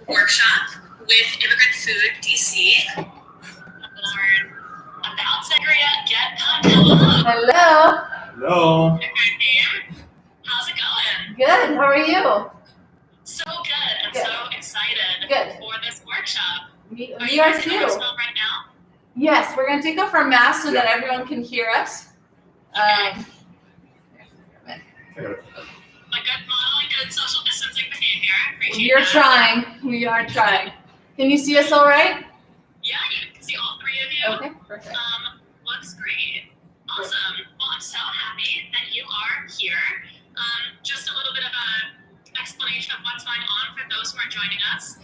workshop with Immigrant Food DC. Learn about sangria. Get Hello. Hello. How's it going? Good. How are you? So good. I'm so excited for this workshop. We are you are guys too. in Arsenal right now? Yes, we're going to take off our masks so that everyone can hear us. Okay. Good social distancing behavior. Appreciate You're that. trying. We are trying. Can you see us all right? Yeah, you can see all three of you. Okay, perfect. Looks great. Awesome. Well, I'm so happy that you are here. Just a little bit of an explanation of what's going on for those who are joining us.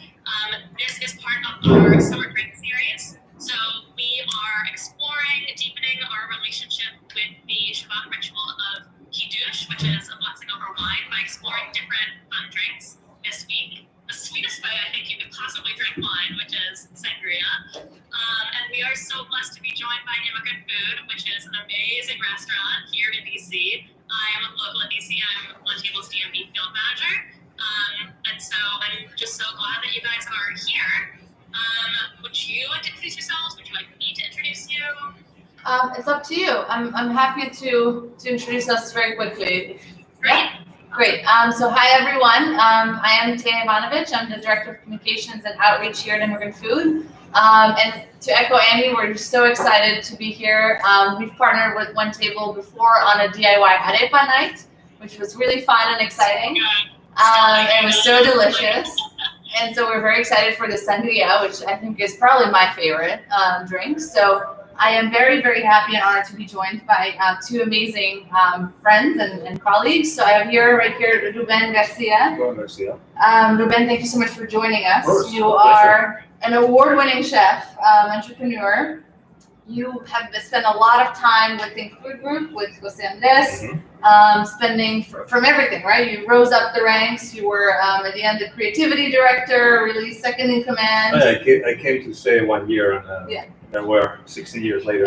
This is part of our summer drink series. So we are exploring, deepening our relationship with the Shabbat ritual of Kiddush, which is a blessing over wine, by exploring different fun drinks this week. The sweetest way I think you could possibly drink wine, which is sangria. And we are so blessed to be joined by Immigrant Food, which is an amazing restaurant here in DC. I'm local in DC. I'm One Table's DMV field manager. And so I'm just so glad that you guys are here. Would you like to introduce yourselves? Would you like me to introduce you? It's up to you. I'm happy to introduce us very quickly. Great. Yeah? Great. So hi everyone. I am Taya Ivanovich. I'm the Director of Communications and Outreach here at Immigrant Food. And to echo Andy, we're just so excited to be here. We've partnered with One Table before on a DIY arepa night, which was really fun and exciting. It was so delicious. And so we're very excited for the sangria, which I think is probably my favorite drink. So I am very, very happy and honored to be joined by two amazing friends and colleagues. So I have right here, Ruben Garcia. Ruben, thank you so much for joining us. You are an award-winning chef, entrepreneur. You have spent a lot of time with the food group, with Jose Andres, spending from everything, right? You rose up the ranks. You were at the end the creativity director, really second in command. I came to stay 1 year, and we're 16 years later.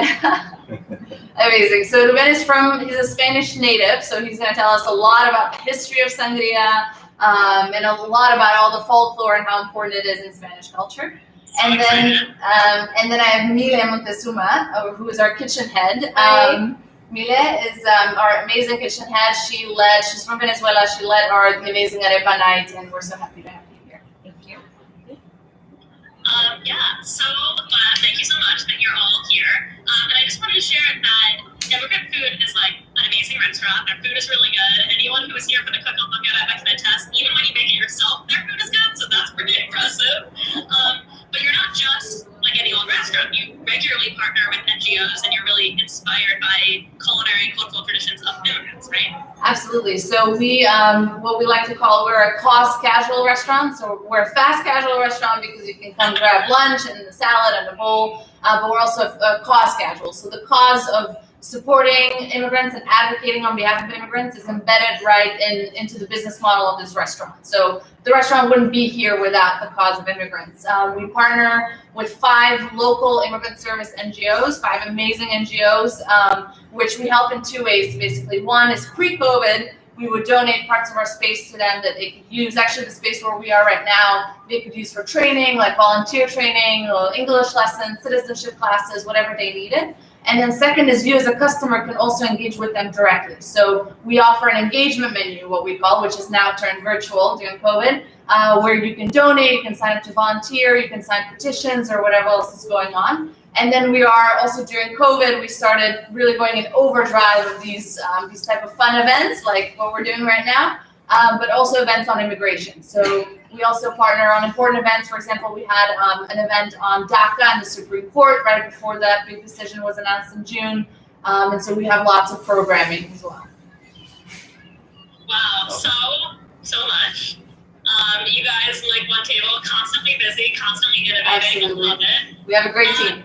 Amazing. So Ruben is he's a Spanish native, so he's going to tell us a lot about the history of sangria and a lot about all the folklore and how important it is in Spanish culture. And then I have Mile Montezuma, who is our kitchen head. Mile is our amazing kitchen head. She's from Venezuela. She led the amazing arepa night, and we're so happy to have you here. Thank you. So thank you so much that you're all here. And I just wanted to share that Immigrant Food is like an amazing restaurant. Their food is really good. Anyone who is here for the cook-off look at it, I can attest. Even when you make it yourself, their food is good. So that's pretty impressive. But you're not just like any old restaurant. You regularly partner with NGOs, and you're really inspired by culinary and cultural traditions of immigrants, right? Absolutely. So we, what we like to call, we're a cause casual restaurant. So we're a fast casual restaurant because you can come grab lunch and the salad and the bowl. But we're also a cause casual. So the cause of supporting immigrants and advocating on behalf of immigrants is embedded right into the business model of this restaurant. So the restaurant wouldn't be here without the cause of immigrants. We partner with 5 local immigrant service NGOs, 5 amazing NGOs, which we help in 2 ways, basically. One is pre-COVID, we would donate parts of our space to them that they could use. Actually, the space where we are right now, they could use for training, like volunteer training, English lessons, citizenship classes, whatever they needed. And then second is you as a customer can also engage with them directly. So we offer an engagement menu, what we call, which is now turned virtual during COVID, where you can donate, you can sign up to volunteer, you can sign petitions or whatever else is going on. And then we are also during COVID, we started really going in overdrive of these type of fun events like what we're doing right now, but also events on immigration. So we also partner on important events. For example, we had an event on DACA and the Supreme Court right before that big decision was announced in June. And so we have lots of programming as well. Wow, so much. You guys, like One Table, constantly busy, constantly innovating. Absolutely. I love it. We have a great team.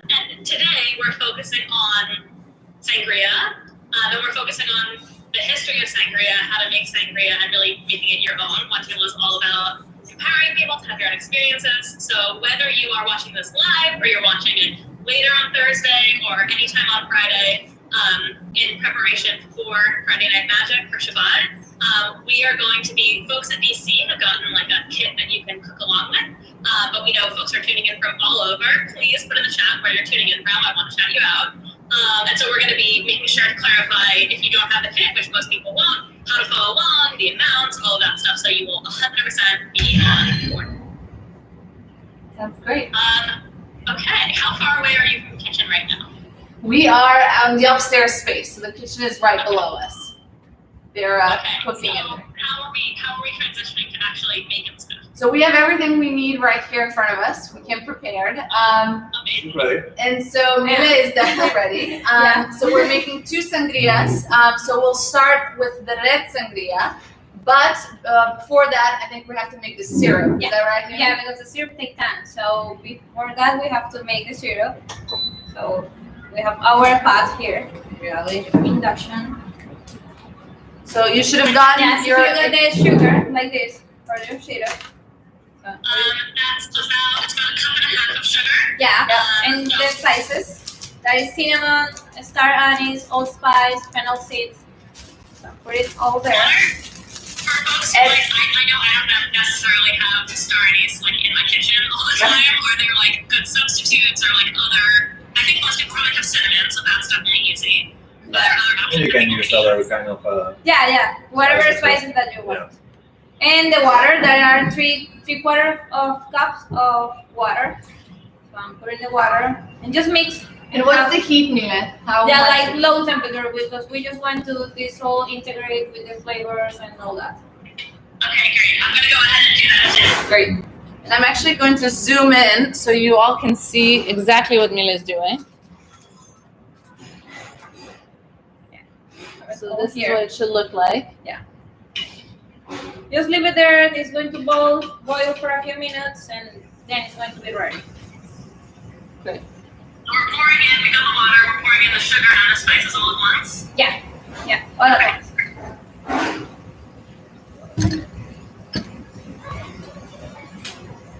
And today we're focusing on sangria. And we're focusing on the history of sangria, how to make sangria, and really making it your own. One Table is all about empowering people to have their own experiences. So whether you are watching this live or you're watching it later on Thursday or anytime on Friday in preparation for Friday Night Magic for Shabbat, We are going to be, folks at BC have gotten like a kit that you can cook along with, but we know folks are tuning in from all over. Please put in the chat where you're tuning in from. I want to shout you out. And so we're going to be making sure to clarify if you don't have the kit, which most people won't, how to follow along, the amounts, all of that stuff, so you will 100% be on board. Sounds great. Okay, how far away are you from the kitchen right now? We are on the upstairs space, so the kitchen is right below us. They're cooking so in there. How are we transitioning to actually making stuff? So we have everything we need right here in front of us. We came prepared. Amazing. Right. And so Mila is definitely ready. So we're making 2 sangrias. So we'll start with the red sangria. But before that, I think we have to make the syrup. Is that right, Mila? Yeah, because the syrup takes time. So before that, we have to make the syrup. So we have our pot here. Really? Induction. So you should have gotten Yes, your... you got the sugar like this for your syrup. So, That's about, it's about a cup and a half of sugar. yeah, and the spices. That is cinnamon, star anise, allspice, fennel seeds. So put it all there. For folks who, like, I know I don't necessarily have star anise like in my kitchen all the time, or they're like good substitutes, or like other. I think most people probably have cinnamon, so that's definitely easy. But there are other options. You can use other kind of. Yeah, whatever Spices, spices that you want. And the water, there are three quarter of cups of water. So I'm putting the water and just mix. And what's the heat, Mila? How Yeah, much? like low temperature, because we just want to this all integrate with the flavors and all that. Okay, great. I'm gonna go ahead and do that too. Great. And I'm actually going to zoom in so you all can see exactly what Mila is doing. So this is what it should look like. Just leave it there. It's going to boil for a few minutes, and then it's going to be ready. Good. We're pouring in, we got the water, we're pouring in the sugar and the spices all at once. Yeah, all at once.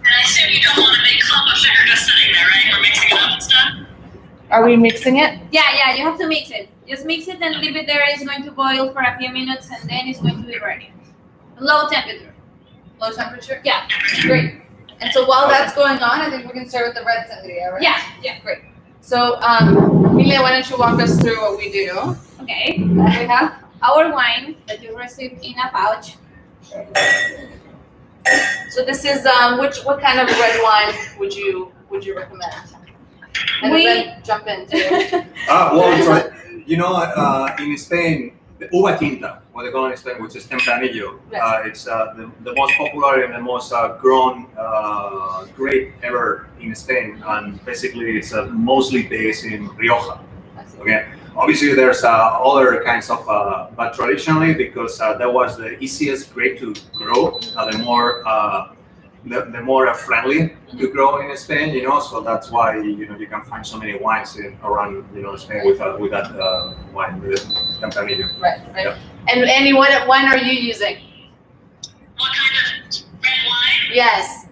And I assume you don't want a big clump of sugar just sitting there, right? We're mixing it up and stuff. Are we mixing it? Yeah, you have to mix it. Just mix it and leave it there. It's going to boil for a few minutes, and then it's going to be ready. Low temperature. Low temperature? Yeah. Great. And so while that's going on, I think we can start with the red sangria, right? Yeah. Great. So, Mila, why don't you walk us through what we do? Okay. We have our wine that you received in a pouch. So this is what kind of red wine would you recommend? And then jump into it. Well, so, you know, in Spain, the uva tinta, what they call it in Spain, which is Tempranillo, it's the most popular and the most grown grape ever in Spain, and basically it's mostly based in Rioja. Okay, obviously there's other kinds of, but traditionally, because that was the easiest grape to grow, the more friendly to grow in Spain, you know, so that's why, you know, you can find so many wines around, you know, Spain with that wine, with Tempranillo. Right. Yeah. And Annie, what wine are you using? What kind of red wine? Yes.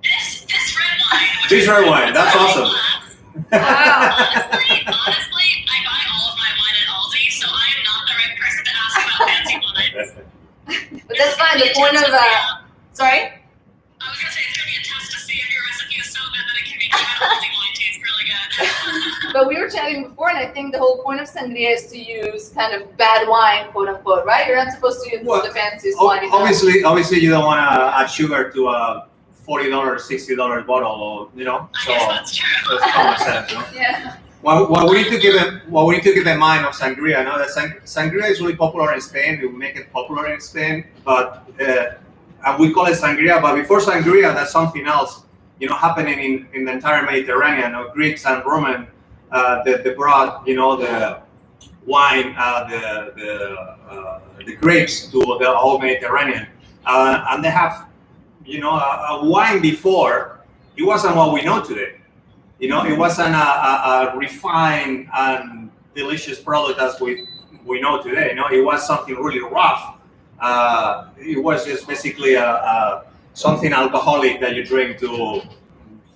This red wine. which This is red wine, that's awesome. Wow. Honestly, I buy all of my wine at Aldi, so I am not the right person to ask about fancy wine. But that's fine. The point of sorry? I was gonna say it's gonna be a test to see if your recipe is so good that it can make your Aldi wine taste really good. But we were chatting before, and I think the whole point of sangria is to use kind of bad wine, quote unquote, right? You're not supposed to use the fanciest wine. you know? Obviously, you don't want to add sugar to a $40, $60 bottle, or, you know. I So guess that's true. that's common sense, you know. Yeah. What we need to keep in mind of sangria, no, that sangria is really popular in Spain. We make it popular in Spain, but and we call it sangria. But before sangria, there's something else, you know, happening in the entire Mediterranean. You know, Greeks and Roman, they brought, you know, the wine, the grapes to the whole Mediterranean, and they have, you know, a wine before. It wasn't what we know today. You know, it wasn't a refined and delicious product as we know today. You know, it was something really rough. It was just basically something alcoholic that you drink to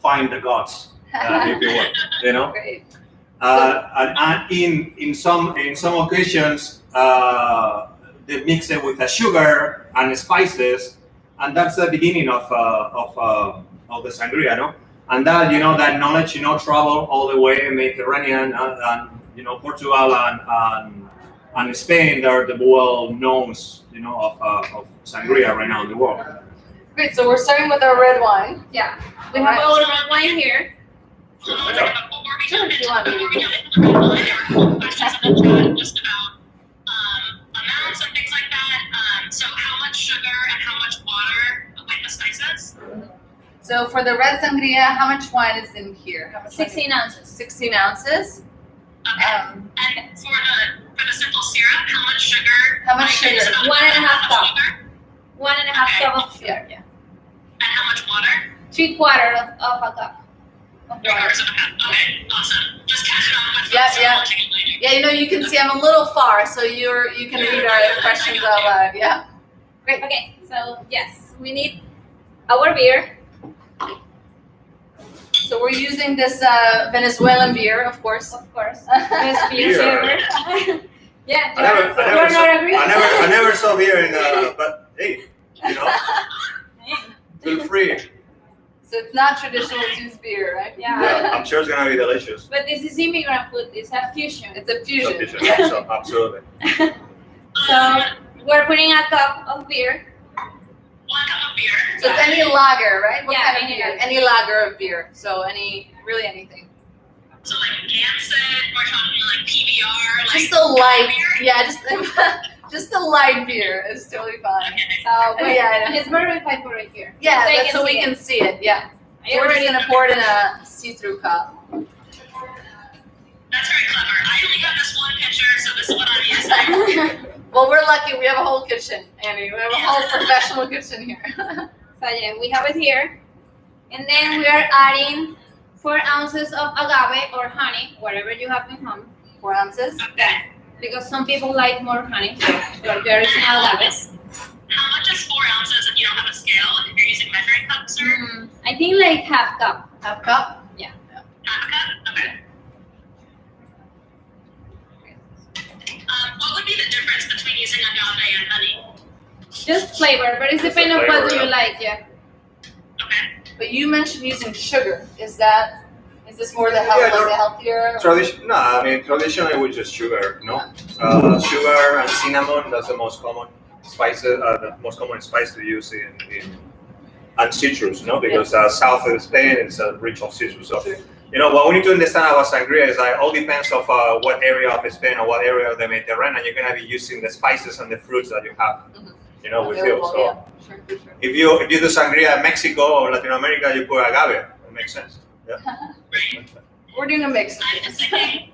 find the gods, if you will. You know, Great. and in some occasions, they mix it with the sugar and spices, and that's the beginning of the sangria, no? And that that knowledge travel all the way Mediterranean and Portugal and Spain. They're the well knowns of sangria right now in the world. Great. So we're starting with our red wine. Yeah, we have Alright. our red wine here. Before we Sure, jump if you into want. before we jump into the red wine, there were a couple questions in the chat just about amounts and things like that. So how much sugar and how much water with the spices? So for the red sangria, how much wine is in here? How much 16 ounces. 16 ounces. Okay. And for the simple syrup, how much sugar? How much Like, is sugar? it 1.5 cup. sugar? 1.5 cup of sugar. Yeah. And how much water? 3/4 of a cup of water. 3/4 of a cup. Okay, awesome. Just catch it on with Yeah, so yeah. I'll take it later. Yeah, you can see I'm a little far, so you can read our questions out loud. Yeah. Great. Okay, so yes, we need our beer. So we're using this Venezuelan beer, of course. Of course. Best beer Beer. ever. Yeah, I never, I you're never, not agreeing? I never saw beer in but hey, feel free. So it's not traditional juice beer, right? Yeah. I'm sure it's gonna be delicious. But this is immigrant food. It's a fusion. It's a fusion. Delicious, so, absolutely. So we're putting a cup of beer. 1 cup of beer. So it's any lager, right? What Yeah, kind of any beer? lager. Any lager of beer. So really anything. So like Gansett, we're talking like PBR, like Just a light, beer. yeah, just a light beer is totally fine. So Oh, yeah, it's verified right here. Yeah, They that's so we see it. can see it. Yeah. I So we're just already- gonna pour it in a see-through cup. That's very clever. I only have this one pitcher, so this is what I'm using. Well, we're lucky. We have a whole kitchen, Annie. We have a whole professional kitchen here. So yeah, we have it here. And then we are adding 4 ounces of agave or honey, whatever you have in home. 4 ounces. Okay. Because some people like more honey. So we're very agaves. How much is 4 ounces if you don't have a scale? If you're using measuring cups or I think like half cup. Half cup. half a cup? Okay. What would be the difference between using agave and honey? Just flavor, but it's Just the depending on what flavor, do you yeah. like, yeah. Okay. But you mentioned using sugar. Is this more the Yeah, the healthier? No, I mean traditionally we just sugar, sugar and cinnamon. That's the most common spices, the most common spice to use and citrus, because south of Spain is rich of citrus. So what we need to understand about sangria is that it all depends of what area of Spain or what area of the Mediterranean you're gonna be using the spices and the fruits that you have, with you. Available, So yeah. Sure, for sure. if you do sangria in Mexico or Latin America, you put agave. It makes sense. Yeah. We're doing a mix. I'm just thinking,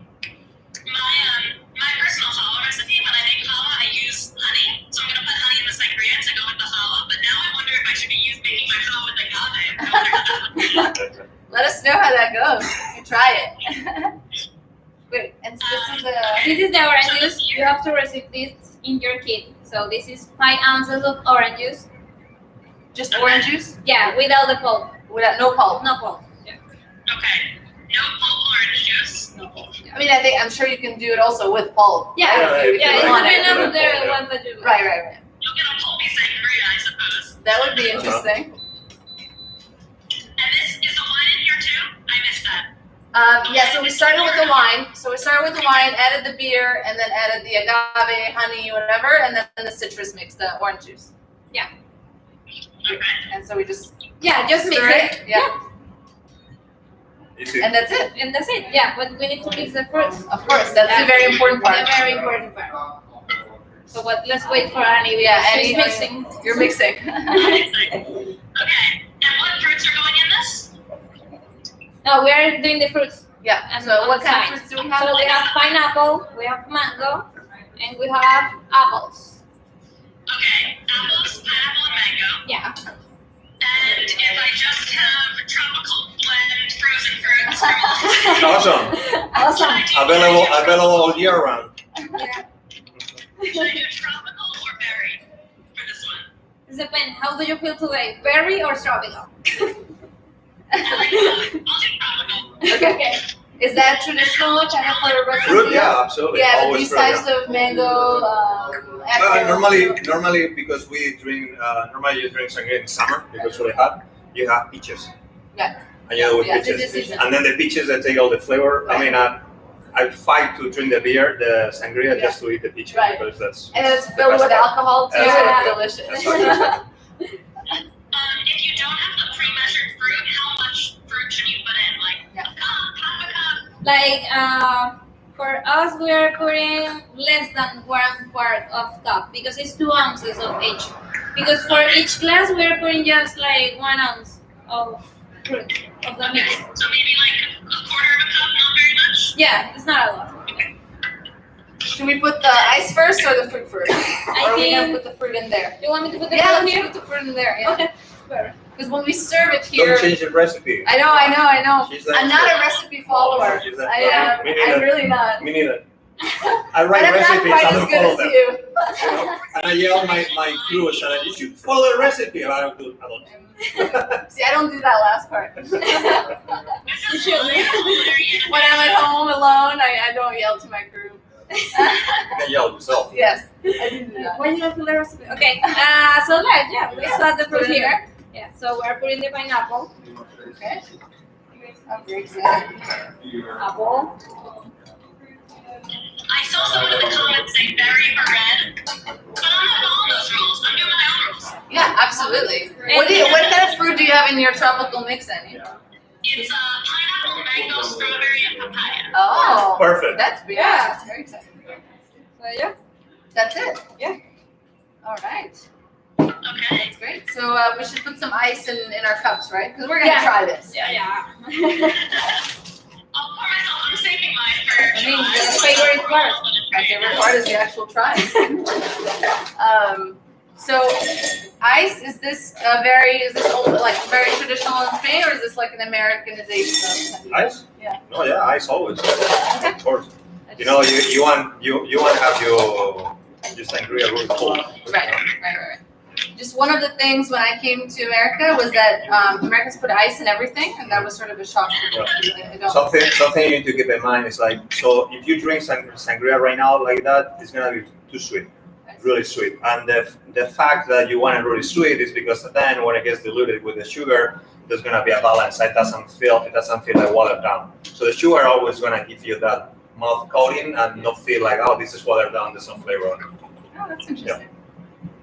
my personal challah recipe, when I make challah, I use honey. So I'm going to put honey in the sangria to go with the challah. But now I wonder if I should be making my challah with agave. I wonder how that would be. Let us know how that goes. You try it. Great. And so This is the orange juice. You have to receive this in your kit. So this is 5 ounces of orange juice. just orange juice Yeah, without the pulp. without no pulp. No pulp. Okay. No pulp orange juice. No pulp. I mean, I'm sure you can do it also with pulp. Yeah, Yeah, if yeah, you it's like it, depending on yeah. the one that you like. Right. You'll get a pulpy sangria, I suppose. That would be interesting. And this is the wine in here too? I missed that. Yeah, so we started with the wine. So we started with the wine, added the beer, and then added the agave, honey, whatever, and then the citrus mix, the orange juice. Okay. And so we just Yeah, just mix stir it. Yeah, Easy. and that's it. And that's it. Yeah, but we need to mix the fruits. Of course, that's a very important part. The very important part. So let's wait for Annie. Yeah, because Annie, she's mixing. You're mixing. Okay. And what fruits are going in this? No, we are doing the fruits. Yeah. And So on what the kind side. of fruits do we have? So we have pineapple, we have mango, and we have apples. Okay. Apples, pineapple, and mango. Yeah. And if I just have tropical blend frozen fruits from all Awesome. Awesome. Available all year round. Yeah. Should I do tropical or berry for this one? It depends. How do you feel today? Berry or tropical? I like both. I'll do tropical. Okay. Is that traditional kind of for a recipe? Fruit, yeah, absolutely. Yeah, but Always these fruit, types yeah. of mango. Apple, Normally because we drink, normally you drink sangria in summer because it's really hot. You have peaches. Yeah. And you know with Yeah, peaches, peaches. and then the peaches that take all the flavor. I mean, I fight to drink the beer, the sangria, just to eat the peaches Right. because that's. And it's the filled best with part. alcohol too. That's It's right. delicious. That's right. If you don't have the pre-measured fruit, how much fruit should you put in? Like a cup, half a cup? Like for us, we are putting less than 1/4 of cup because it's 2 ounces of each. Because for each glass, we are putting just like 1 ounce of fruit of the mix. So maybe like a quarter of a cup, not very much. Yeah, it's not a lot. Should we put the ice first or the fruit first? Or are we gonna put the fruit in there? You want me to put the Yeah, fruit let's here? put the fruit in there. Yeah. Okay. Better. Because when we serve it here, Don't change the recipe. I know. She's like- I'm not a recipe follower. She's like- I am. Me neither. I'm really not. Me neither. I But write I'm not recipes, quite I as don't good follow as them. you. You know? And I yell my crews and you should follow the recipe. I don't do. I don't. See, I don't do that last part. This is hilarious. When I'm at home alone, I don't yell to my crew. You can yell yourself. Yes, I do that. Why did I fill the recipe? Okay. So let's add the fruit here. Yeah. So we're putting the pineapple. Okay. I'm very excited. Apple. I saw someone in the comments say berry or red, but I'm not following those rules. I'm doing my own rules. Yeah, absolutely. What kind of fruit do you have in your tropical mix, Annie? It's pineapple, mango, strawberry, and papaya. Oh, Perfect. that's big. Yeah. That's very exciting. So yeah. That's it. Yeah. All right. Okay. That's great. So we should put some ice in our cups, right? Because we're gonna Yeah. try this. Yeah. I'll pour myself. I'm saving mine for. I mean, July. your favorite part. My favorite part is the actual trying. So ice, is this old, like very traditional in Spain, or is this like an Americanization of Ice? Yeah. No, yeah, ice always. Of course. You know, you want to have your sangria really cold. Right. Just one of the things when I came to America was that Americans put ice in everything, and that was sort of a shock to me. I don't. Something you need to keep in mind is like, so if you drink sangria right now like that, it's gonna be too sweet, really sweet. And the fact that you want it really sweet is because then when it gets diluted with the sugar, there's gonna be a balance. It doesn't feel like watered down. So the sugar always gonna give you that mouth coating and not feel like, oh, this is watered down. There's some flavor on it. Oh, that's interesting.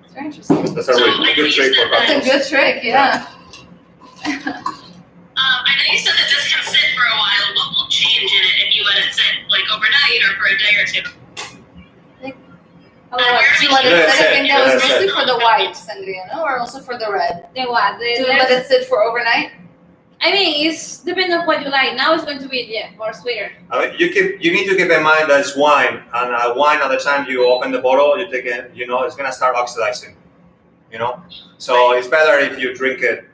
It's very interesting. That's a really good trick for That's a cocktails. good trick, yeah. I know you said that this can sit for a while. What will change in it if you let it sit like overnight or for a day or two? Do you let Let it it sit? I sit, think that let was it mostly sit. for the white sangria, no? Or also for the red? The what? Do you let it sit for overnight? I mean, it's depending on what you like. Now it's going to be more sweeter. I mean, you need to keep in mind that it's wine, and wine at the time you open the bottle, you take it, it's gonna start oxidizing. So it's better if you drink it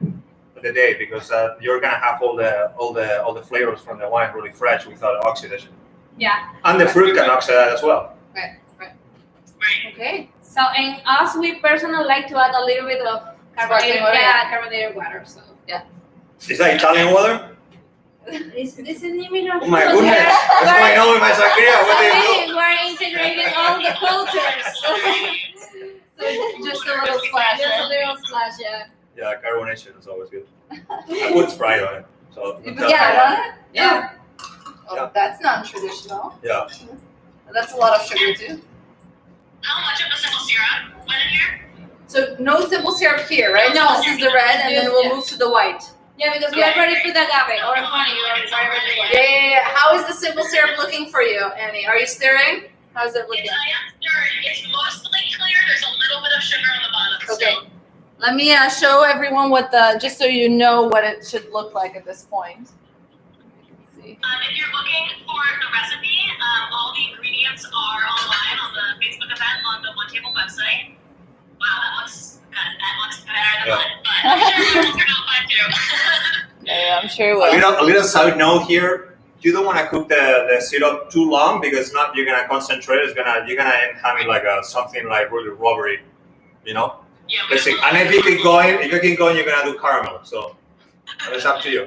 the day because you're gonna have all the flavors from the wine really fresh without oxidation. Yeah. And the fruit can oxidize as well. Right. Right. Okay. So in us, we personally like to add a little bit of Sparkling water, yeah. carbonated water. So Is that Italian water? it's an image of Oh my food. goodness! What's going on with my sangria? What do you do? We're integrating all the cultures. Just a little splash, Just a right? little splash, yeah. Yeah, carbonation is always good. I put Sprite on it. So You put that on it? Yeah. Oh, Yeah. that's non-traditional. Yeah. That's a lot of sugar too. How much of the simple syrup went in here? So no simple syrup here, right? No. This is the red, and then we'll Yeah. move to the white. Yeah, because we already put agave or honey or whatever you want. Yeah. How is the simple syrup looking for you, Annie? Are you stirring? How's it looking? I am stirring. It's mostly clear. There's a little bit of sugar on the bottom. Okay. Still. Let me show everyone just so you know what it should look like at this point. Let's see. If you're looking for the recipe, all the ingredients are online on the Facebook event on the One Table website. Wow, that looks better than mine, but I'm sure you will turn out fine too. Yeah, I'm sure it A little side note here. You don't want to cook the syrup too long because not you're gonna concentrate. You're gonna end having like something like really rubbery, Yeah, Basic. And if you keep going, you're gonna do caramel. So it's up to you.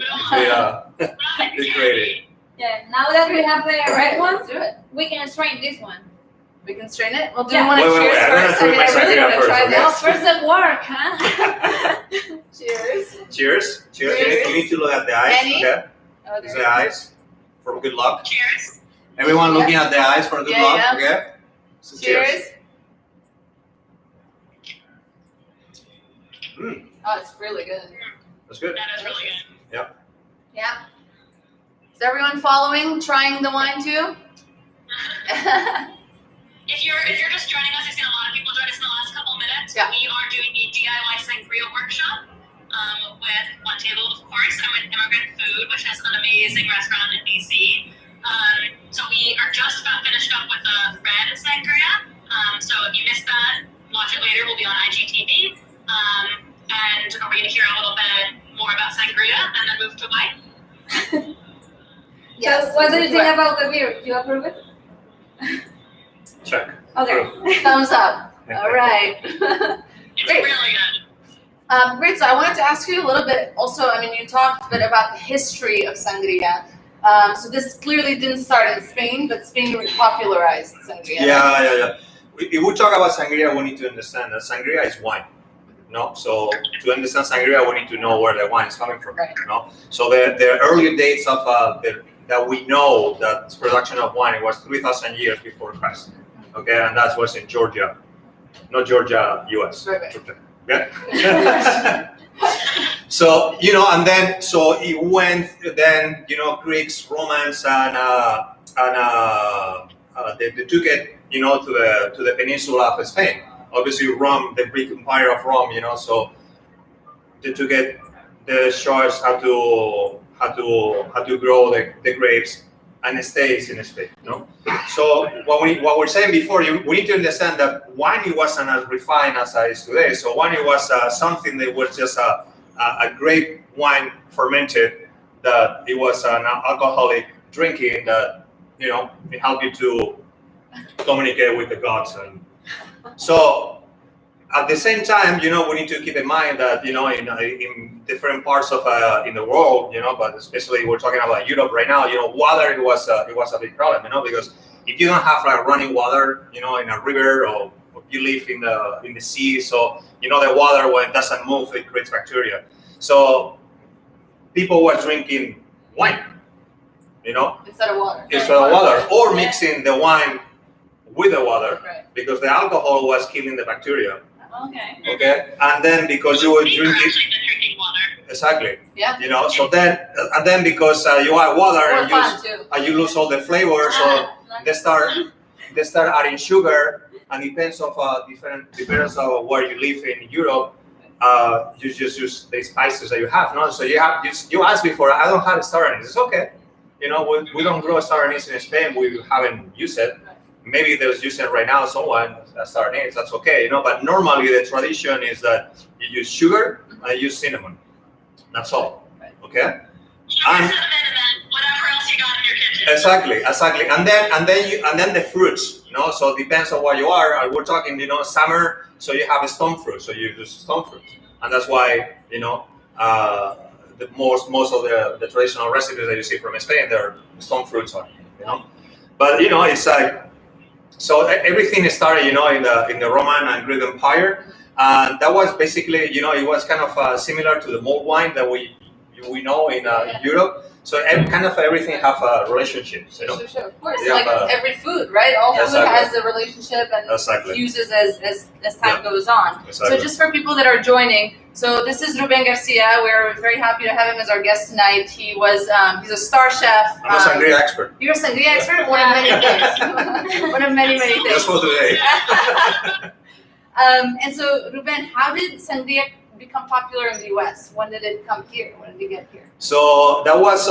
Be creative. Yeah. Now that we have the red one, Let's do it. we can strain this one. We can strain it. Well, do Yeah. you want to Wait, cheers I'm gonna first? drink my I really sangria want to first, try okay? Oh, this. first the work, huh? Cheers. Cheers. Cheers. Cheers. You need to look at the eyes. Annie? Okay. Oh, It's there the we go. eyes for good luck. Cheers. Everyone Yeah. looking at the eyes for good Yeah, luck. yeah. Okay. So Cheers. Mm, Oh, it's really good. that's good. That is really good. Yeah. Is everyone following, trying the wine too? If you're just joining us, I've seen a lot of people join us in the last couple minutes. Yeah. We are doing a DIY sangria workshop with One Table, of course, and with Immigrant Food, which is an amazing restaurant in DC. So we are just about finished up with the red sangria. So if you missed that, watch it later. We'll be on IGTV. And we're going to hear a little bit more about sangria and then move to white. So what do you think about the beer? Do you approve it? Check. Okay. Thumbs up. All right. It's Great. really good. Great. So I wanted to ask you a little bit. Also, I mean, you talked a bit about the history of sangria. So this clearly didn't start in Spain, but Spain popularized sangria. Yeah. If we talk about sangria, we need to understand that sangria is wine. No, so to understand sangria, we need to know where the wine is coming from. Right. No, so the early dates of that we know that production of wine, it was 3,000 years before Christ. Okay, and that was in Georgia, not Georgia, U.S. Right. Yeah. So and then so it went. Then Greeks, Romans, and they took it to the peninsula of Spain. Obviously, Rome, the Greek Empire of Rome. So they took it. They showed us how to grow the grapes, and it stays in Spain. So what we're saying before, we need to understand that wine it wasn't as refined as it is today. So wine it was something that was just a grape wine fermented, that it was an alcoholic drinking that it helped you to communicate with the gods. And so at the same time, we need to keep in mind that in different parts of in the world, but especially we're talking about Europe right now. Water it was a big problem, because if you don't have running water, in a river, or you live in the sea, so the water, when it doesn't move, it creates bacteria. So people were drinking wine, Instead of water. or mixing the wine with the water, Right. because the alcohol was killing the bacteria. Okay. Okay, and then because you were People are drinking actually been drinking water. exactly, Yeah. so then because you add water Or and fun too. you lose all the flavor, so they start adding sugar, and depends of depends on where you live in Europe. You just use the spices that you have, no? So you asked before, I don't have star anise. It's okay, we don't grow star anise in Spain. We haven't used it. Maybe there's using right now someone star anise. That's okay, But normally the tradition is that you use sugar and you use cinnamon. That's all. Okay. Sugar, cinnamon, and then whatever else you got in your kitchen. Exactly. And then the fruits, So it depends on where you are. We're talking, summer, so you have stone fruit, so you use stone fruit, and that's why the most of the traditional recipes that you see from Spain, they're stone fruits on, But it's like so everything started, in the Roman and Greek Empire, and that was basically, it was kind of similar to the mulled wine that we know in Europe. So kind of everything have a relationship, Sure, of course. Yeah, like every food, right? All food Exactly. has a relationship and Exactly. fuses as time goes on. Exactly. So just for people that are joining, so this is Ruben Garcia. We're very happy to have him as our guest tonight. He was he's a star chef. I'm a sangria expert. You're a sangria expert. One of many things. One of many things. Just for today. And so Ruben, how did sangria become popular in the U.S.? When did it come here? When did it get here? So that was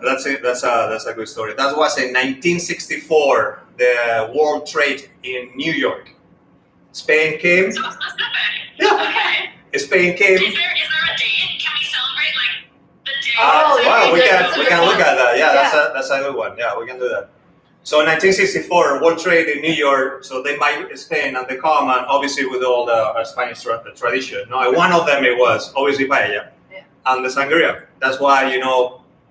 that's a good story. That was in 1964, the World Trade in New York. Spain came. So specific. Yeah. Okay. Spain came. Is there a date? Can we celebrate the day? Oh, yeah. Wow, we that's a can good look one. at that. Yeah, Yeah. that's a good one. Yeah, we can do that. So 1964, World Trade in New York. So they buy Spain and they come, and obviously with all the Spanish tradition. No, one of them it was obviously paella and the sangria. That's why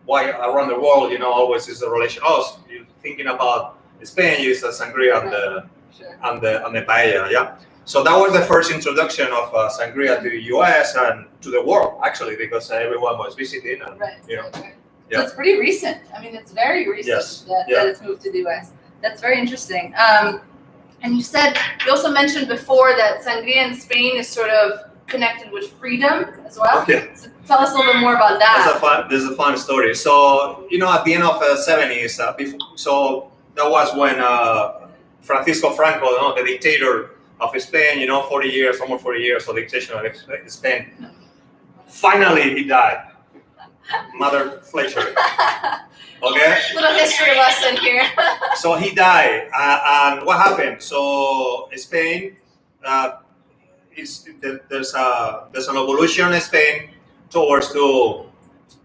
why around the world, always is the relation. Oh, you're thinking about Spain, you use the sangria and the Sure. and the paella, yeah. So that was the first introduction of sangria to the U.S. and to the world, actually, because everyone was visiting, and Right. you know, Right. yeah. So it's pretty recent. I mean, it's very recent Yes. that Yeah. it's moved to the U.S. That's very interesting. And you also mentioned before that sangria in Spain is sort of connected with freedom as well. Okay. So tell us a little bit more about that. This is a fun story. So, at the end of the 70s, so that was when Francisco Franco, the dictator of Spain, 40 years, almost 40 years of dictatorship of Spain, finally he died. Mother Fletcher. Okay? Little history lesson here. So he died. And what happened? So Spain, there's an evolution in Spain towards to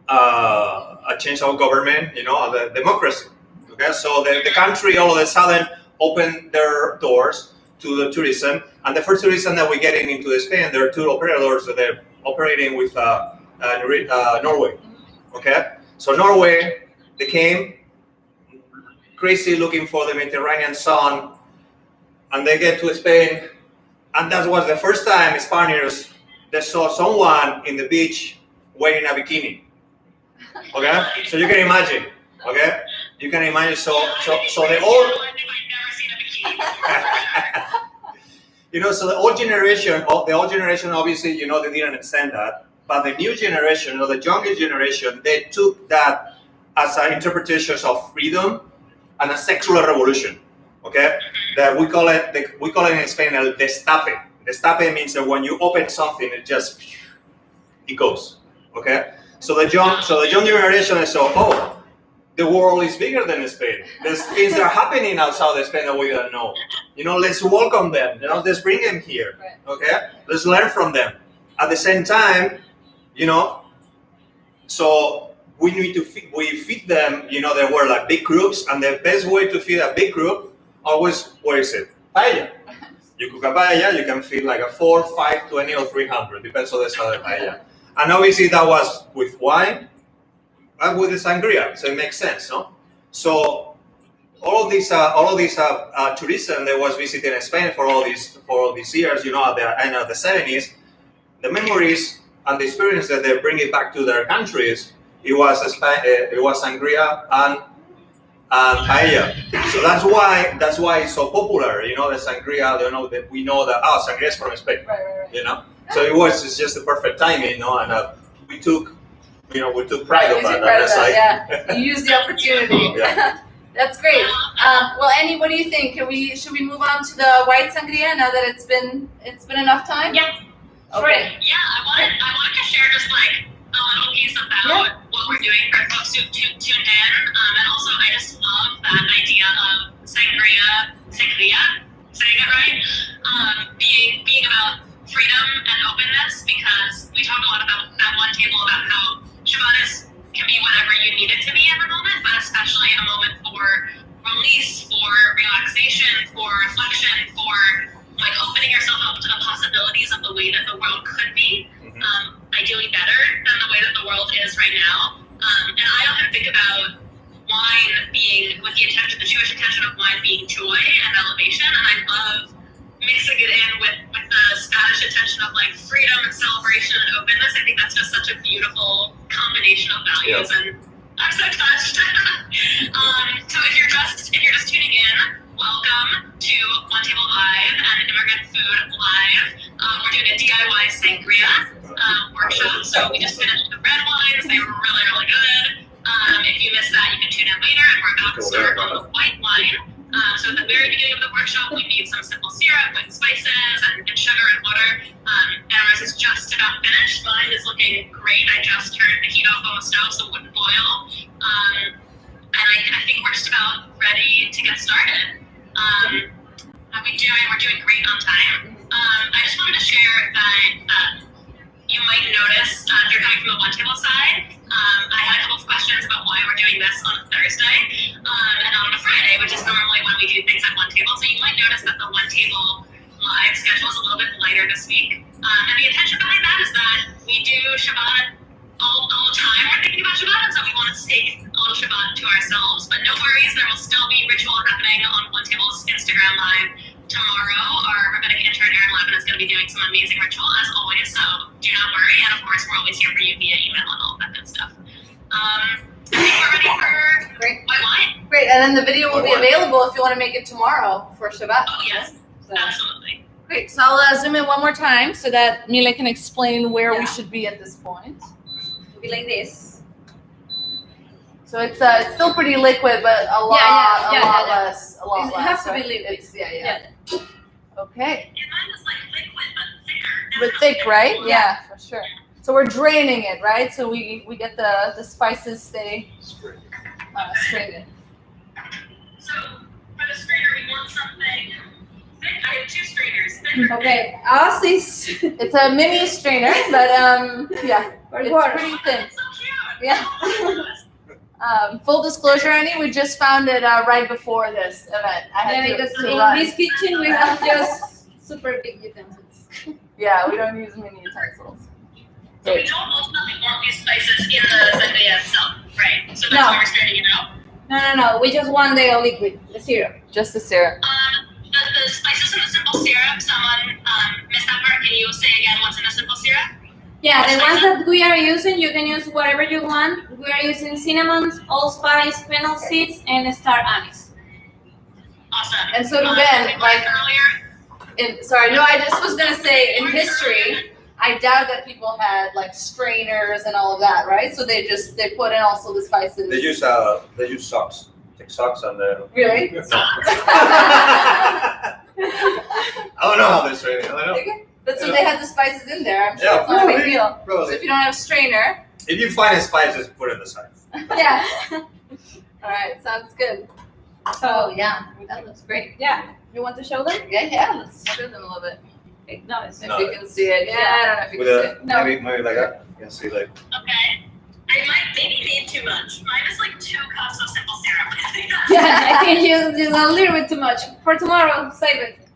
a change of government, the democracy. Okay, so the country all of a sudden opened their doors to the tourism, and the first tourism that we're getting into Spain, there are two operators that they're operating with Norway. Okay, so Norway, they came crazy looking for the Mediterranean sun, and they get to Spain, and that was the first time Spaniards they saw someone in the beach wearing a bikini. Okay, so you can imagine. Okay, you can imagine. So the old, so the old generation, obviously, they didn't understand that. But the new generation, the younger generation, they took that as an interpretation of freedom and a sexual revolution. Okay, that we call it in Spain el destape. Destape means that when you open something, it goes. Okay, so the young generation is the world is bigger than Spain. There's things that are happening outside of Spain that we don't know. Let's welcome them. Let's bring them here. Okay, let's learn from them. At the same time, so we need to feed them. They were like big groups, and the best way to feed a big group always, where is it? Paella. You cook a paella, you can feed like a 4, 5, 20, or 300, depends on the size of the paella. And obviously that was with wine and with the sangria, so it makes sense, no? So all of these tourism that was visiting Spain for all these years, at the end of the 70s, the memories and the experience that they bring it back to their countries, it was sangria and paella. So that's why it's so popular. The sangria. That we know that sangria is from Spain. Right. So it's just the perfect timing. And we took pride of that. Yeah, you used the opportunity. Yeah. That's great. Well, Annie, what do you think? Should we move on to the white sangria now that it's been enough time? Yeah. Okay. Yeah, I wanted to share just like a little piece about what we're doing for folks who tuned in, and also I just love that idea of sangria, saying it right, being about freedom and openness, because we talk a lot about at one table about how Shabbat can be whatever you need it to be every moment, but especially a moment for release, for relaxation, for reflection, for like opening yourself up to the possibilities of the way that the world could be, ideally better than the way that the world is right now. And I often think about wine being with the Jewish intention of wine being joy and elevation, and I love mixing it in with the Spanish intention of like freedom and celebration and openness. I think that's just such a beautiful combination of values, and I'm so touched. So if you're just tuning in, welcome to One Table Live and Immigrant Food Live. We're doing a DIY sangria workshop. So we just finished the red wines. They were really, really good. If you missed that, you can tune in later, and we're about to start on the white wine. So at the very beginning of the workshop, we need some simple syrup with spices and sugar and water. And ours is just about finished. Mine is looking great. I just turned the heat off on the stove so it wouldn't boil. And I think we're just about ready to get started. How we doing? We're doing great on time. I just wanted to share that you might notice if you're coming from the One Table side, I had a couple of questions about why we're doing this on a Thursday and on a Friday, which is normally when we do things at One Table. So you might notice that the One Table live schedule is a little bit lighter this week. And the intention behind that is that we do Shabbat all time we're thinking about Shabbat, and so we wanted to take a little Shabbat to ourselves. But no worries, there will still be ritual happening on One Table's Instagram Live tomorrow. Our rabbinic intern Erin Levin is going to be doing some amazing ritual as always, so do not worry. And of course, we're always here for you via email and all that good stuff. I think we're ready for Great. white wine. Great, and then the video will be available if you want to make it tomorrow for Shabbat. Oh yes, So, absolutely. great, so I'll zoom in one more time so that Mila can explain where we Yeah. should be at this point. It'll be like this. So it's still pretty liquid, but a lot yeah. less. A lot It less. has to be right? liquid. It's, yeah. Yeah. Okay. Yeah, mine is like liquid but thicker. But thick, right? Yeah, for sure. So we're draining it, right? So we get the spices stay strained. So for the strainer, we want something thick. I have two strainers. Thick. Okay, ours is It's a mini strainer, but yeah, for it's water. pretty thin. It's so cute. Yeah. Full disclosure, Annie, we just found it right before this event. I had Yeah, because to in run. this kitchen we have just super big utensils. Yeah, we don't use mini utensils. So we don't ultimately want these spices in the sangria itself, right? So that's No. why we're straining it out. No. We just want the liquid, the syrup. Just the syrup. The spices in the simple syrup, someone missed that part. Can you say again what's in the simple syrup? Yeah, the ones that we are using, you can use whatever you want. We are using cinnamon, allspice, fennel seeds, and star anise. Awesome. And so do we Ben, learned like, earlier. sorry, no, I just was gonna say in history, I doubt that people had like strainers and all of that, right? So they put in also the spices. They use socks. Take socks and Really? no. I don't know how they strain it. I don't know. Okay. But so they had the spices in there. I'm sure Yeah, it's not a big probably. deal. So Probably. if you don't have a strainer, If you find a spice, just put it in the side. yeah. All right, sounds good. Oh So, yeah, that looks great. yeah, you want to show them? Yeah. Let's show them a little bit. Okay, no, it's If No. you can see it. Yeah, I don't know if you With can see a it. No. maybe like that. You can see like Okay. I might maybe need too much. Mine is like 2 cups of simple syrup. I think that's Yeah, I think it's a little bit too much. For tomorrow, save it.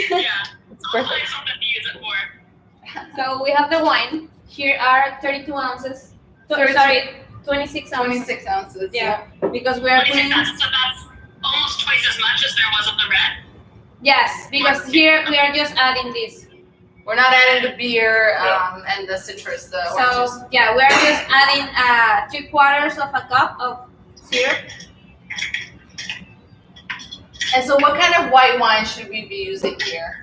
yeah. It's I'll perfect. find something to use it for. So we have the wine. Here are 32 ounces. 32. Sorry, 26 ounces. 26 ounces. Yeah, because we are 26 putting. ounces, so that's almost twice as much as there was of the red. Yes, because here we are just adding this. We're not adding the beer and the citrus, the oranges. So yeah, we are just adding 3/4 of a cup of syrup. And so what kind of white wine should we be using here?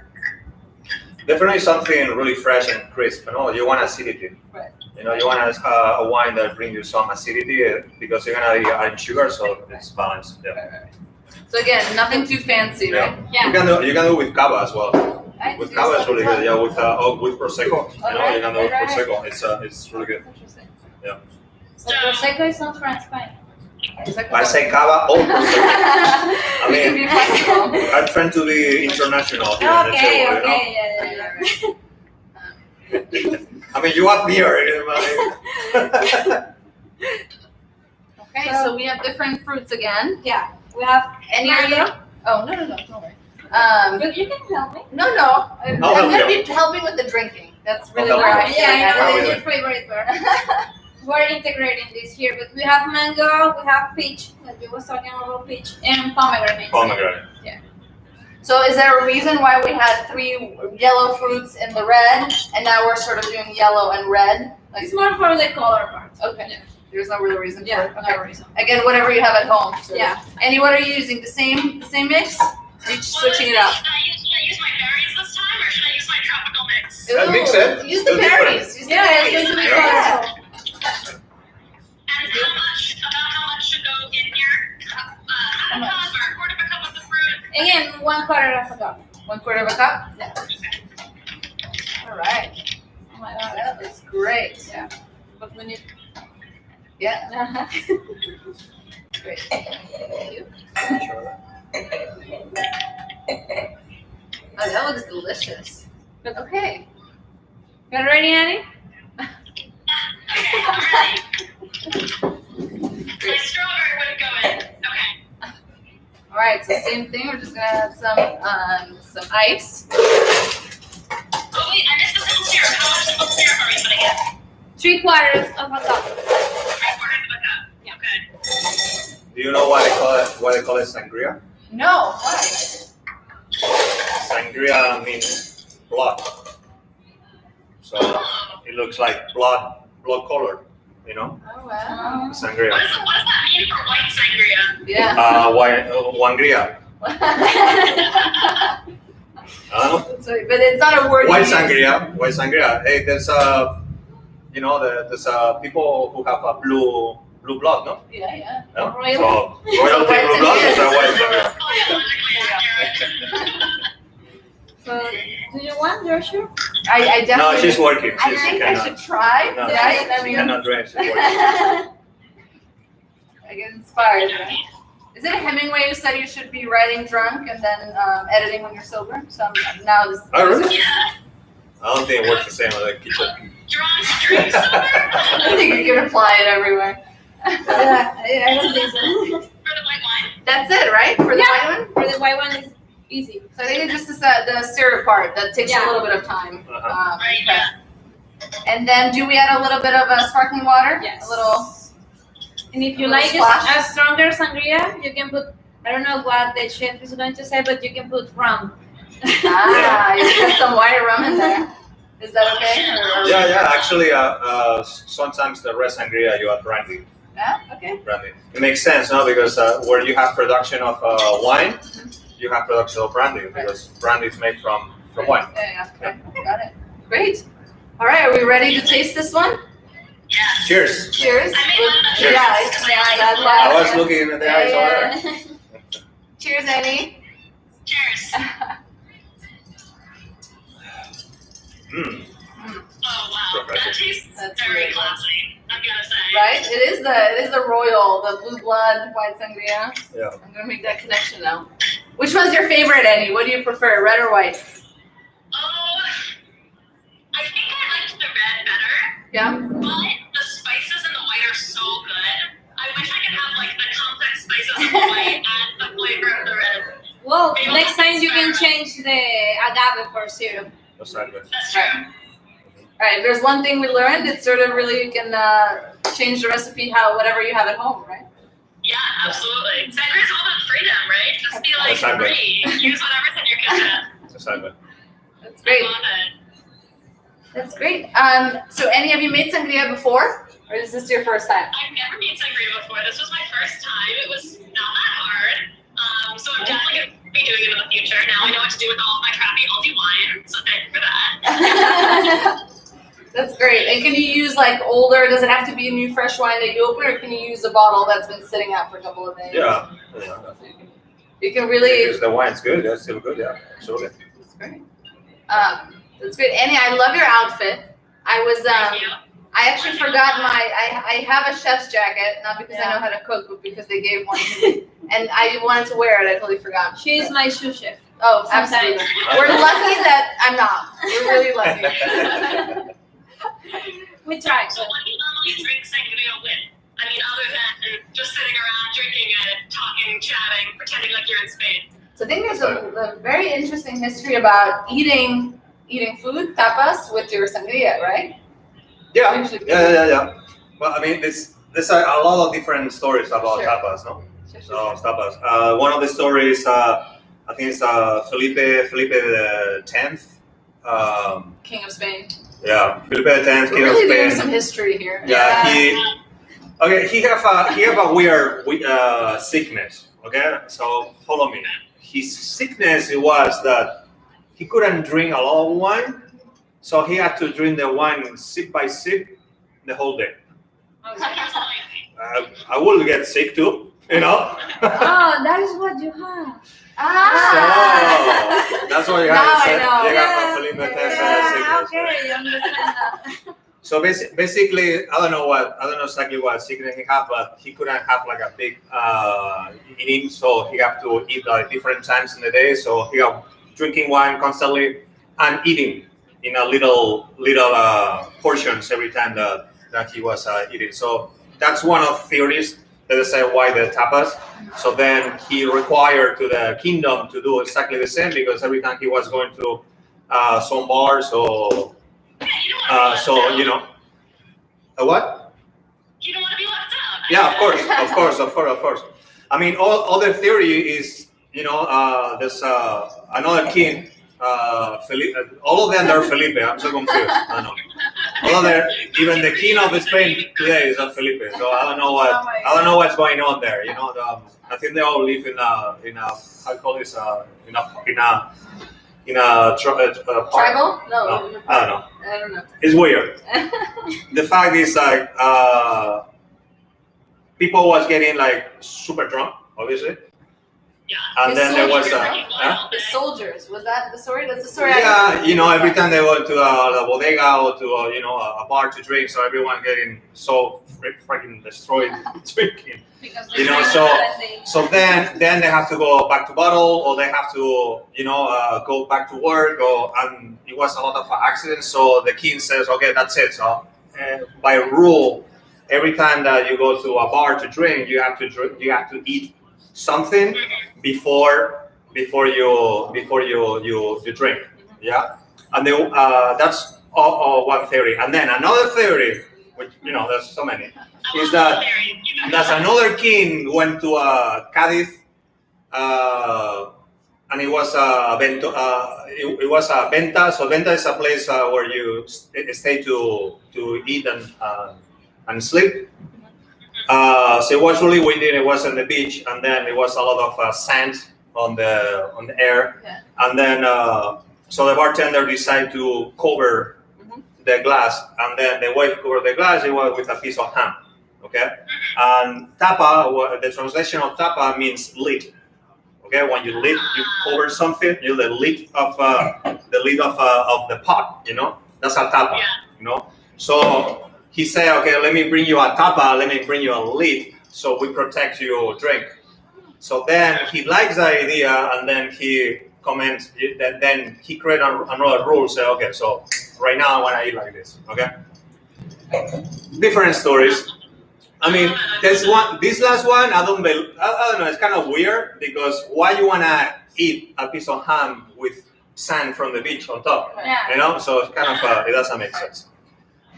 definitely something really fresh and crisp. You know, you want acidity. Right. You know, you want a wine that brings you some acidity because you're gonna be adding sugar, so it's balanced. Yeah. Right. So again, nothing too fancy, right? Yeah. You can do with cava as well. Right, With do cava is some really fun. good. Yeah, with prosecco. You know, Okay, you can do with right. prosecco. It's really good. Interesting. But Prosecco is not from Spain. I say cava or prosecco. I We can mean, be flexible. I'm trying to be international here in the Okay, table, okay, yeah. you know. I mean, you up here. Okay, so we have different fruits again. Yeah, we have And mango. Oh, no, don't worry. You can help me. No. I'm I'll help gonna you. be helping with the drinking. That's really I'll where help I you. feel like Yeah, I Why I are we know, doing- it's favorite word. We're integrating this here, but we have mango, we have peach, that you was talking about peach, and pomegranate. Pomegranate. So is there a reason why we had 3 yellow fruits in the red, and now we're sort of doing yellow and red? Like, It's more for the color part. okay, there's no real reason Yeah, for it. Okay. no reason. Again, whatever you have at home. So. Yeah. Annie, what are you using? The same mix? Or are you just switching it up? Should I use my berries this time, or should I use my tropical mix? Yeah, mix it. Use the Still different. berries. Use the Yeah, berries. it's going to be Yeah. colorful. And how much should go in here? Half a cup or a quarter of a cup of the fruit? Again, 1/4 of a cup. 1/4 of a cup? Yeah. All right. Oh my god. That looks great. Yeah. But when you. Yeah, great. Thank you. Oh, that looks delicious. Okay. You ready, Annie? Okay, I'm ready. My strawberry wouldn't go in. Okay. All right, so same thing. We're just gonna add some ice. Oh wait, I missed the simple syrup. How much simple syrup are we putting in? 3/4 of a cup. 3/4 of a cup. Yeah. Okay. Do you know why they call it? Why they call it sangria? No. Why? Sangria means blood. So it looks like blood color. You know, Oh wow. sangria. What does that mean for white sangria? Yeah. Wangria. But it's not a word. White you use. sangria. White sangria. Hey, there's you know, there's people who have a blue blood, no? Yeah. No? Royal. So royalty White blue blood is a sangria. white sangria. Biologically accurate. So, do you want, Joshua? I No, definitely. she's working. I She think I cannot. should try. No, Right? I she mean, cannot drink. She's working. I get inspired. Right? Is it Hemingway who said you should be writing drunk and then editing when you're sober? So now this. Oh, really? Yeah. I don't think it works the same with the kitchen. Drunk drinks sober. I think you can apply it everywhere. Yeah, I don't think so. For the white wine. That's it, right? For the Yeah. white one? For the white one is easy. So I think it's just the syrup part that takes Yeah. a little bit of time. Right, Okay. yeah. And then do we add a little bit of sparkling water? Yes. A little. And if you A like little splash? a stronger sangria, you can put, I don't know what the chef is going to say, but you can put rum. You put some white rum in there. Is that okay? Yeah. Actually, sometimes the red sangria you add brandy. Yeah. Okay. Brandy. It makes sense, no? Because where you have production of wine, you have production of brandy because brandy is made from wine. Yeah. Okay. Got it. Great. All right. Are we ready to taste this one? Yeah. Cheers. Cheers. I made one of Cheers. Yeah. That's I why. was looking in the eyes over there. Cheers, Annie. Cheers. Mm. Oh wow, that tastes That's very really good. classy. I'm gonna say. Right? It is the royal, the blue blood white sangria. Yeah. I'm gonna make that connection now. Which one's your favorite, Annie? What do you prefer, red or white? Oh, I think I liked the red better, Yeah. but the spices in the white are so good. I wish I could have like the complex spices of the white and the flavor of the red. Well, next time you can change the agave for syrup. That's right. That's true. All right. There's one thing we learned. It's sort of really you can change the recipe whatever you have at home, right? Yeah, absolutely. Sangria is all about freedom, right? Just be like Exactly. free. Use whatever's in your kitchen. That's right. That's I great. love it. That's great. So, Annie, have you made sangria before, or is this your first time? I've never made sangria before. This was my first time. It was not that hard. So I'm definitely going to be doing it in the future. Now I know what to do with all of my crappy Aldi wine, so thank you for that. That's great. And can you use like older? Does it have to be a new fresh wine that you open, or can you use a bottle that's been sitting out for a couple of days? Yeah. You can really. Because the wine's good. That's still good. Yeah. Absolutely. That's great. That's great, Annie. I love your outfit. I was Thank you. I actually forgot I have a chef's jacket, not because I know how to cook, but because they gave one to me. And I wanted to wear it. I totally forgot. She is my sous chef. Oh, Sometimes. absolutely. We're lucky that I'm not. We're really lucky. We try. So what do you normally drink sangria with? I mean, other than just sitting around drinking it, talking, chatting, pretending like you're in Spain. So I think there's a very interesting history about eating food, tapas, with your sangria, right? Yeah. Well, I mean, there's a lot of different stories about Sure. tapas, no? Sure, So sure. tapas. One of the stories, I think it's Felipe the Tenth. King of Spain. Yeah, Felipe the Tenth, We're King of really doing Spain. some history here. Yeah, he have a weird sickness. Okay, so follow me. His sickness it was that he couldn't drink a lot of wine, so he had to drink the wine sip by sip the whole day. So here's like, I will get sick too, you know. Oh, that is what you have. Ah. So that's what you Now have to I say. know. You got Felipe the Tenth sickness. Okay, you understand that. So basically, I don't know exactly what sickness he had, but he couldn't have like a big eating, so he had to eat like different times in the day. So he got drinking wine constantly and eating in a little portions every time that he was eating. So that's one of the theories that say why the tapas. So then he required to the kingdom to do exactly the same because every time he was going to some bars or yeah, you know what? so you know. A what? You don't want to be left out. Yeah, of course. I mean, all the theory is, there's another king, Felipe. All of them are Felipe. I'm so confused. I know. All of them, even the king of Spain today is a Felipe. So I don't know what's going on there. I think they all live in a how you call this in a park. Tribal? No, I don't know. I don't know. It's weird. The fact is, like, people was getting like super drunk, obviously, Yeah. and then there was The soldiers. Was that the story? That's the story. yeah, every time they go to the bodega or to a bar to drink, so everyone getting so freaking destroyed drinking. Because So then they have to go back to bottle, or they have to go back to work, and it was a lot of accidents. So the king says, okay, that's it. So by rule, every time that you go to a bar to drink, you have to eat something before you drink. Yeah, and then that's all one theory. And then another theory, which there's so many, is that another king went to Cadiz, and it was it was a venta. So venta is a place where you stay to eat and sleep. So it was really windy. It was on the beach, and then it was a lot of sand on the air. Yeah. And then so the bartender decided to cover the glass, and then the way to cover the glass, it was with a piece of ham. Okay, and tapa, the translation of tapa means lid. Okay, when you cover something, the lid of the pot. That's a tapa. So he said, okay, let me bring you a tapa, let me bring you a lid, so we protect your drink. So then he likes the idea, and then he comments that then he created another rule. Say, okay, so right now I want to eat like this. Okay, different stories. I mean, this last one, I don't know. It's kind of weird, because why you wanna eat a piece of ham with sand from the beach on top? Yeah. So it's kind of it doesn't make sense.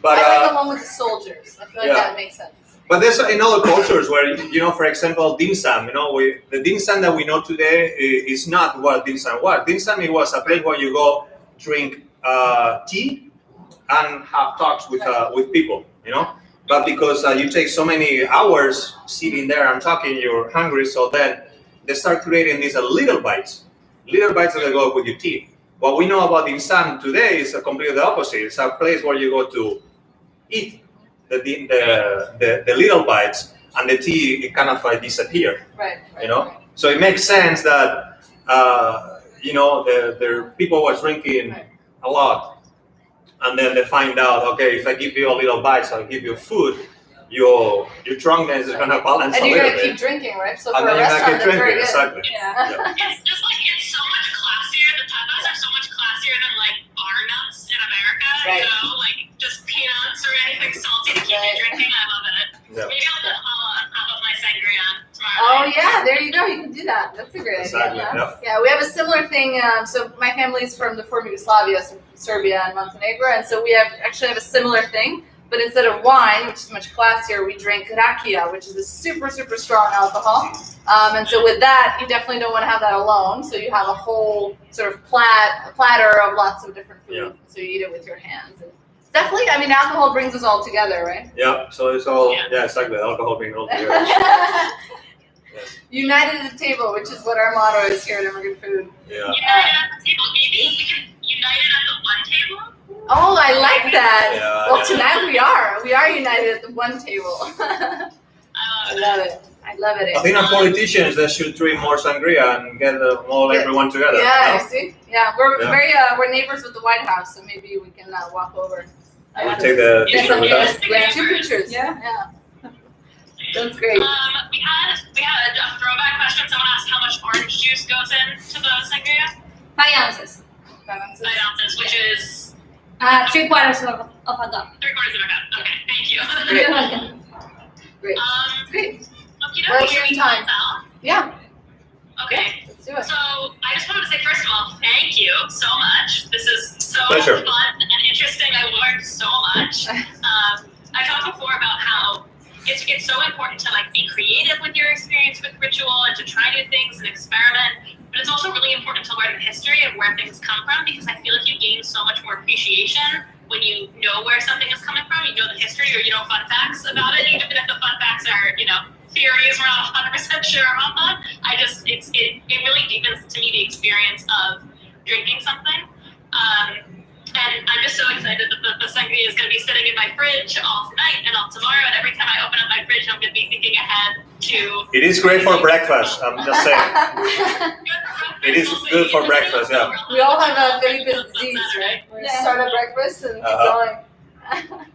But I like the one with the soldiers. I feel like that makes sense. But there's in other cultures where for example, dim sum. The dim sum that we know today is not what dim sum was. Dim sum, it was a place where you go drink tea and have talks with people. But because you take so many hours sitting there and talking, you're hungry. So then they start creating these little bites that go with your tea. What we know about dim sum today is completely the opposite. It's a place where you go to eat the little bites, and the tea it kind of disappear. Right. So it makes sense that the people were drinking a lot. And then they find out, okay, if I give you a little bite, so I give you food, your drunkenness is going to balance and a you're little going to bit. keep drinking, right? So And for a then you're going restaurant, to keep that's very drinking, good. exactly. Yeah. It's just like it's so much classier. The tapas are so much classier than like bar nuts in America. Right. Like just peanuts or anything salty to keep you drinking. I love it. Yeah. Maybe I'll put on top of my sangria tomorrow. Oh yeah, there you go. You can do that. That's a great Exactly, idea. Yeah, we have a similar thing. So my family's from the former Yugoslavia, so Serbia and Montenegro, and so we actually have a similar thing. But instead of wine, which is much classier, we drink rakia, which is a super, super strong alcohol. And so with that, you definitely don't want to have that alone. So you have a whole sort of platter of lots of different food. Yeah. So you eat it with your hands. And it's definitely, alcohol brings us all together, right? Yeah, so it's all, exactly, alcohol being all together. United at the table, which is what our motto is here at Immigrant Food. Yeah. United at the table. Maybe we can unite it at the one table. Oh, I like that. Yeah, Well, tonight we are. We are united at the one table. I love it. I think our politicians, they should drink more sangria and get everyone together. Yeah, see? Yeah, we're Yeah. we're neighbors with the White House, so maybe we can walk over. We'll take the Get picture some with us. yeah, 2 pictures. Yeah. That's great. We had a throwback question. Someone asked how much orange juice goes into the sangria. 5 ounces. 5 ounces, which is 3/4 of a cup. 3/4 of a cup. Okay, thank you. Great. You're welcome. Great. Okie Great. Where are dokie, we should in we time? close out? Yeah, Okay. let's do it. So I just wanted to say, first of all, thank you so much. This is so Pleasure. fun and interesting. I learned so much. I talked before about how it's so important to like be creative with your experience with ritual and to try new things and experiment. But it's also really important to learn the history of where things come from, because I feel like you gain so much more appreciation when you know where something is coming from, you know the history, or you know fun facts about it, even if the fun facts are, theories we're not 100% sure about them. It really deepens to me the experience of drinking something. And I'm just so excited that the sangria is going to be sitting in my fridge all tonight and all tomorrow. And every time I open up my fridge, I'm going to be thinking ahead to. It is great for breakfast. I'm just saying. It is good for breakfast. Yeah. We all have a Felipe's disease, right? We start at breakfast and keep going.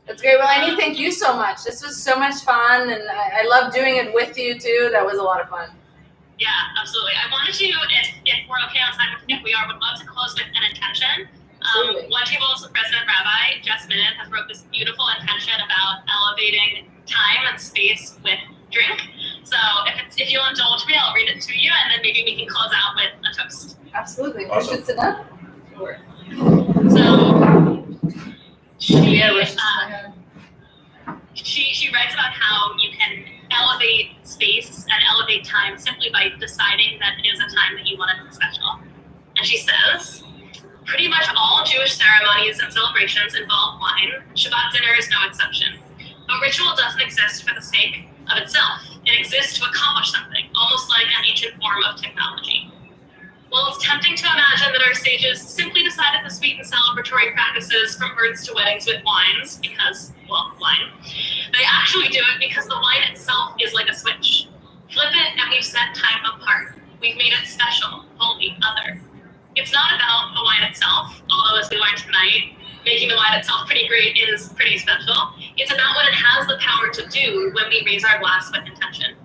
That's great. Well, Annie, thank you so much. This was so much fun, and I love doing it with you too. That was a lot of fun. Yeah, absolutely. I wanted to, if we're okay on time, if we are, would love to close with an intention. One Table's Resident Rabbi, Jess Minute, has wrote this beautiful intention about elevating time and space with drink. So if you'll indulge me, I'll read it to you, and then maybe we can close out with a toast. Absolutely. Awesome. We should sit down. Sure. So she writes about how you can elevate space and elevate time simply by deciding that it is a time that you want to be special. And she says, pretty much all Jewish ceremonies and celebrations involve wine. Shabbat dinner is no exception. But ritual doesn't exist for the sake of itself. It exists to accomplish something, almost like an ancient form of technology. While it's tempting to imagine that our sages simply decided to sweeten celebratory practices from births to weddings with wines because, well, wine, they actually do it because the wine itself is like a switch. Flip it and we've set time apart. We've made it special, holy, other. It's not about the wine itself, although as we learned tonight, making the wine itself pretty great is pretty special. It's about what it has the power to do when we raise our glass with intention.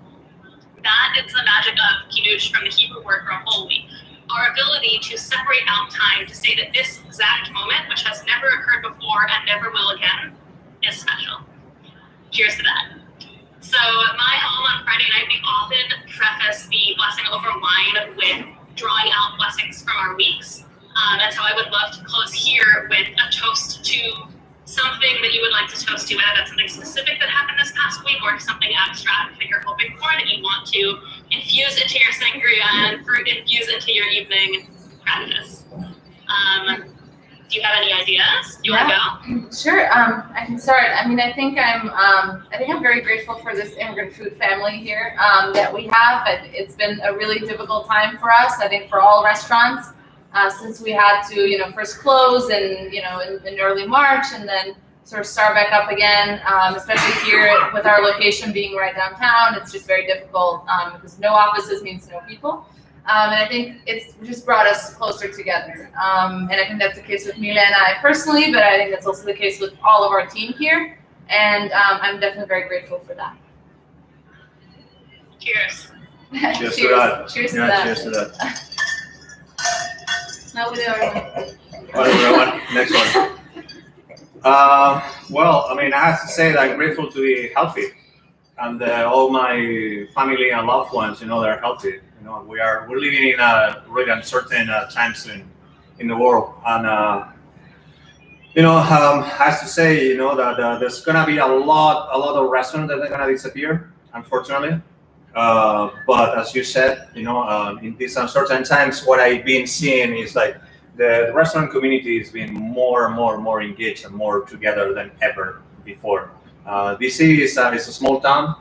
That is the magic of kiddush from the Hebrew word for holy. Our ability to separate out time to say that this exact moment, which has never occurred before and never will again, is special. Cheers to that. So at my home on Friday night, we often preface the blessing over wine with drawing out blessings from our weeks. And so I would love to close here with a toast to something that you would like to toast to, whether that's something specific that happened this past week or something abstract that you're hoping for that you want to infuse into your sangria and infuse into your evening practice. Do you have any ideas? Do you want to go? Sure. I can start. I mean, I think I'm very grateful for this immigrant food family here that we have. It's been a really difficult time for us. I think for all restaurants. Since we had to, first close and, in early March and then sort of start back up again, especially here with our location being right downtown, it's just very difficult because no offices means no people. And I think it's just brought us closer together. And I think that's the case with Mila and I personally, but I think that's also the case with all of our team here. And I'm definitely very grateful for that. Cheers. Cheers to that. Cheers to Yeah, that. cheers to that. Now we do our One. Next one. Well, I mean, I have to say that I'm grateful to be healthy, and all my family and loved ones, they're healthy. We're living in really uncertain times in the world, and I have to say, that there's gonna be a lot of restaurants that are gonna disappear, unfortunately. But as you said, in these uncertain times, what I've been seeing is like the restaurant community is being more and more engaged and more together than ever before. DC is a small town,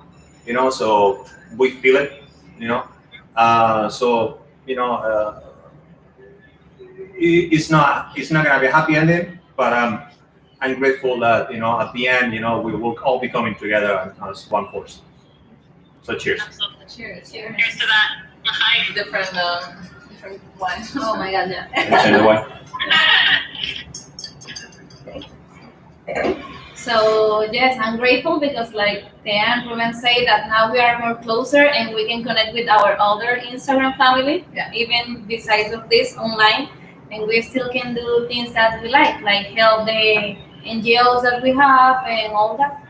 so we feel it, it's not gonna be a happy ending, but I'm grateful that at the end, we will all be coming together as one force. So cheers. Absolutely. Cheers. Cheers to that. Hi. Different wine. Oh my god, yeah. Change the wine. So yes, I'm grateful because like Thea and Ruben say that now we are more closer and we can connect with our other Instagram family, even besides of this online, and we still can do things that we like help the NGOs that we have and all that.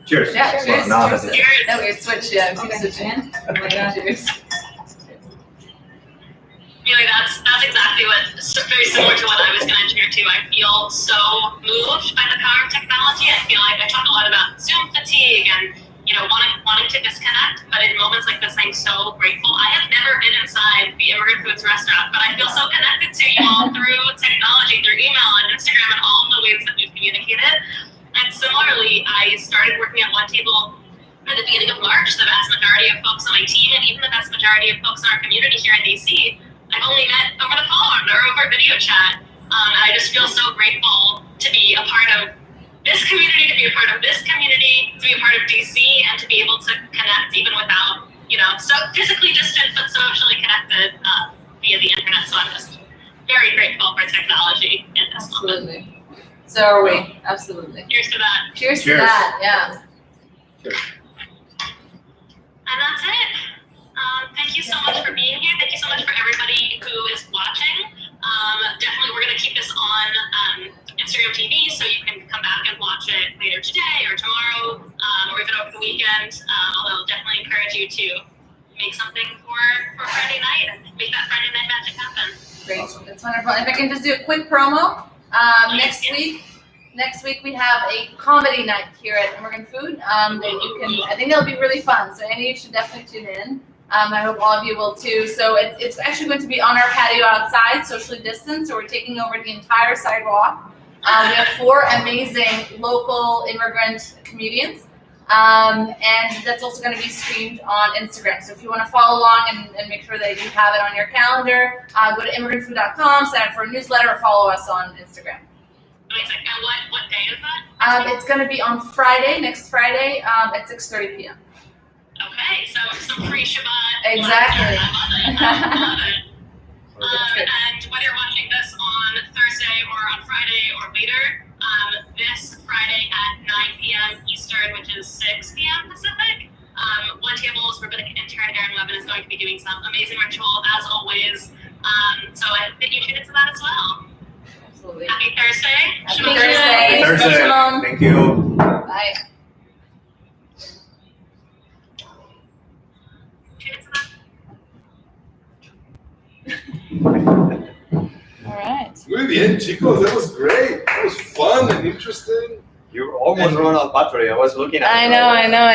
Cheers. Yeah, Well, cheers. now Cheers. that's it. Cheers. No, we switch. Yeah, keep Okay. switching. Oh my god. Cheers. Really, that's exactly very similar to what I was going to share too. I feel so moved by the power of technology. I feel like I talk a lot about Zoom fatigue and wanting to disconnect, but in moments like this, I'm so grateful. I have never been inside the Immigrant Foods restaurant, but I feel so connected to you all through technology, through email and Instagram, and all of the ways that we've communicated. And similarly, I started working at one table at the beginning of March. The vast majority of folks on my team, and even the vast majority of folks in our community here in DC, I've only met over the phone or over video chat. And I just feel so grateful to be a part of this community, to be a part of this community, to be a part of DC, and to be able to connect even without, so physically distant but socially connected via the internet. So I'm just very grateful for technology in this moment. Absolutely. So are we. Absolutely. Cheers to that. Cheers to Cheers. that. Yeah. And that's it. Thank you so much for being here. Thank you so much for everybody who is watching. Definitely, we're going to keep this on Instagram TV, so you can come back and watch it later today or tomorrow, or even over the weekend. Although I'll definitely encourage you to make something for Friday night and make that Friday night magic happen. Great. That's wonderful. If I can just do a quick promo. Next week we have a comedy night here at Immigrant Food. I think it'll be really fun. So Annie, you should definitely tune in. I hope all of you will too. So it's actually going to be on our patio outside, socially distanced. So we're taking over the entire sidewalk. We have 4 amazing local immigrant comedians. And that's also going to be streamed on Instagram. So if you want to follow along and make sure that you have it on your calendar, go to immigrantfood.com, sign up for a newsletter, or follow us on Instagram. Amazing. And what day is that? It's going to be on Friday, next Friday, at 6:30 p.m. Okay, so some free Shabbat. Exactly. I love it. And whether you're watching this on Thursday or on Friday or later, this Friday at 9 p.m. Eastern, which is 6 p.m. Pacific, One Table's rabbinic intern Erin Webben is going to be doing some amazing ritual as always. So I think you tune into that as well. Absolutely. Happy Thursday. Happy Shabbat Thursday. Thursday. Shalom. Thank you. Bye. Tune into that. All right. Muy bien, chicos. That was great. That was fun and interesting. You almost run out of battery. I was looking at it. I know.